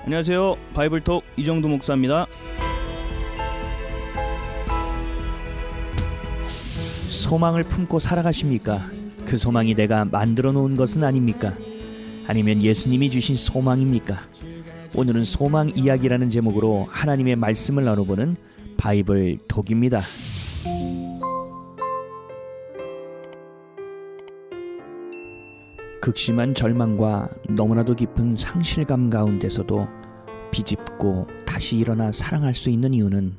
안녕하세요. 바이블톡 이정도 목사입니다. 소망을 품고 살아가십니까? 그 소망이 내가 만들어 놓은 것은 아닙니까? 아니면 예수님이 주신 소망입니까? 오늘은 소망 이야기라는 제목으로 하나님의 말씀을 나눠보는 바이블톡입니다. 극심한 절망과 너무나도 깊은 상실감 가운데서도 비집고 다시 일어나 사랑할 수 있는 이유는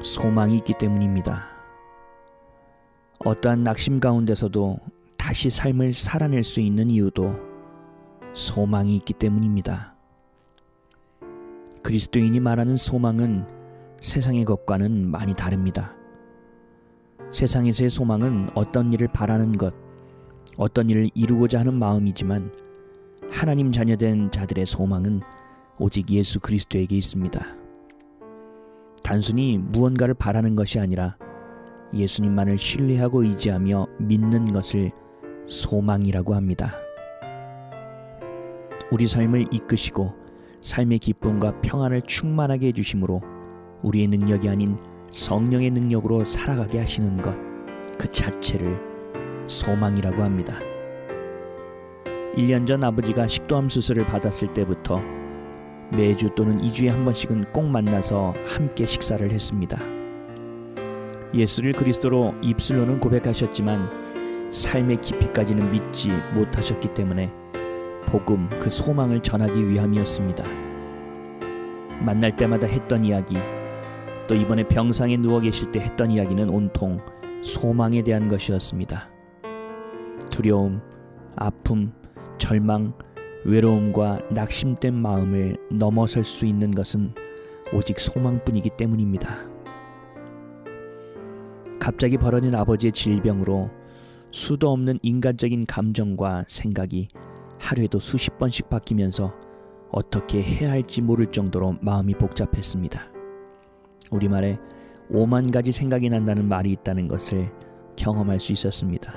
소망이 있기 때문입니다. 어떠한 낙심 가운데서도 다시 삶을 살아낼 수 있는 이유도 소망이 있기 때문입니다. 그리스도인이 말하는 소망은 세상의 것과는 많이 다릅니다. 세상에서의 소망은 어떤 일을 바라는 것, 어떤 일을 이루고자 하는 마음이지만 하나님 자녀된 자들의 소망은 오직 예수 그리스도에게 있습니다. 단순히 무언가를 바라는 것이 아니라 예수님만을 신뢰하고 의지하며 믿는 것을 소망이라고 합니다. 우리 삶을 이끄시고 삶의 기쁨과 평안을 충만하게 해주심으로 우리의 능력이 아닌 성령의 능력으로 살아가게 하시는 것, 그 자체를 소망이라고 합니다. 1년 전 아버지가 식도암 수술을 받았을 때부터 매주 또는 2주에 한 번씩은 꼭 만나서 함께 식사를 했습니다. 예수를 그리스도로 입술로는 고백하셨지만 삶의 깊이까지는 믿지 못하셨기 때문에 복음, 그 소망을 전하기 위함이었습니다. 만날 때마다 했던 이야기, 또 이번에 병상에 누워 계실 때 했던 이야기는 온통 소망에 대한 것이었습니다. 두려움, 아픔, 절망, 외로움과 낙심된 마음을 넘어설 수 있는 것은 오직 소망뿐이기 때문입니다. 갑자기 벌어진 아버지의 질병으로 수도 없는 인간적인 감정과 생각이 하루에도 수십 번씩 바뀌면서 어떻게 해야 할지 모를 정도로 마음이 복잡했습니다. 우리말에 5만 가지 생각이 난다는 말이 있다는 것을 경험할 수 있었습니다.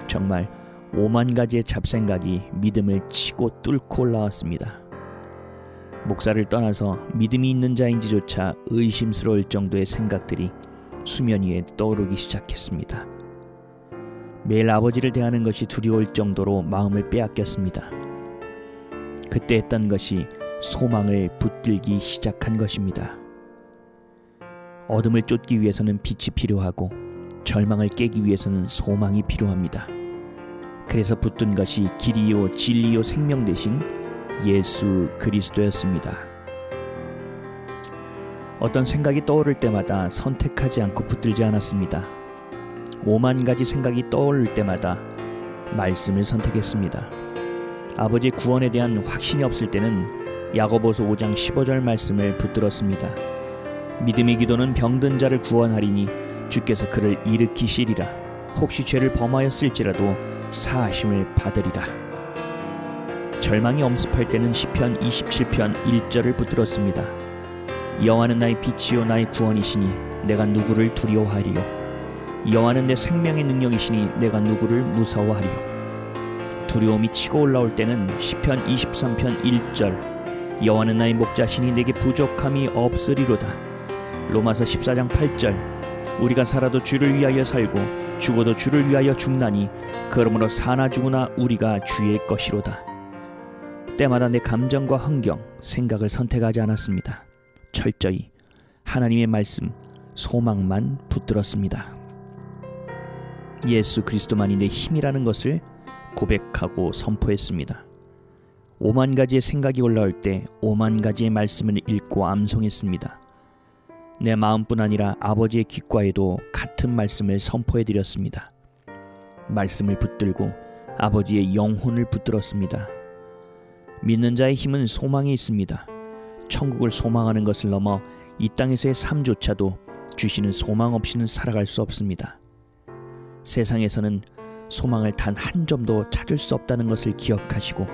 정말 5만 가지의 잡생각이 믿음을 치고 뚫고 올라왔습니다. 목사를 떠나서 믿음이 있는 자인지조차 의심스러울 정도의 생각들이 수면 위에 떠오르기 시작했습니다. 매일 아버지를 대하는 것이 두려울 정도로 마음을 빼앗겼습니다. 그때 했던 것이 소망을 붙들기 시작한 것입니다. 어둠을 쫓기 위해서는 빛이 필요하고 절망을 깨기 위해서는 소망이 필요합니다. 그래서 붙든 것이 길이요 진리요 생명 되신 예수 그리스도였습니다. 어떤 생각이 떠오를 때마다 선택하지 않고 붙들지 않았습니다. 5만 가지 생각이 떠오를 때마다 말씀을 선택했습니다. 아버지의 구원에 대한 확신이 없을 때는 야고보서 5장 15절 말씀을 붙들었습니다. 믿음의 기도는 병든 자를 구원하리니 주께서 그를 일으키시리라. 혹시 죄를 범하였을지라도 사하심을 받으리라. 절망이 엄습할 때는 시편 27편 1절을 붙들었습니다. 여호와는 나의 빛이요 나의 구원이시니 내가 누구를 두려워하리요. 여호와는 내 생명의 능력이시니 내가 누구를 무서워하리요. 두려움이 치고 올라올 때는 시편 23편 1절 여호와는 나의 목자시니 내게 부족함이 없으리로다. 로마서 14장 8절 우리가 살아도 주를 위하여 살고 죽어도 주를 위하여 죽나니 그러므로 사나 죽으나 우리가 주의 것이로다. 때마다 내 감정과 환경, 생각을 선택하지 않았습니다. 철저히 하나님의 말씀, 소망만 붙들었습니다. 예수 그리스도만이 내 힘이라는 것을 고백하고 선포했습니다. 5만 가지의 생각이 올라올 때 5만 가지의 말씀을 읽고 암송했습니다. 내 마음뿐 아니라 아버지의 귓가에도 같은 말씀을 선포해드렸습니다. 말씀을 붙들고 아버지의 영혼을 붙들었습니다. 믿는 자의 힘은 소망에 있습니다. 천국을 소망하는 것을 넘어 이 땅에서의 삶조차도 주시는 소망 없이는 살아갈 수 없습니다. 세상에서는 소망을 단 한 점도 찾을 수 없다는 것을 기억하시고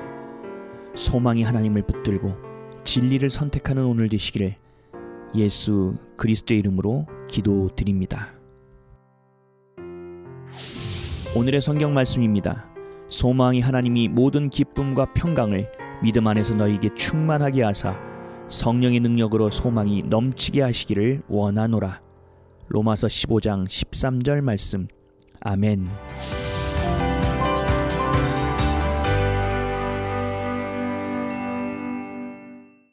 소망이 하나님을 붙들고 진리를 선택하는 오늘 되시기를 예수 그리스도의 이름으로 기도드립니다. 오늘의 성경 말씀입니다. 소망이 하나님이 모든 기쁨과 평강을 믿음 안에서 너희에게 충만하게 하사 성령의 능력으로 소망이 넘치게 하시기를 원하노라. 로마서 15장 13절 말씀. 아멘.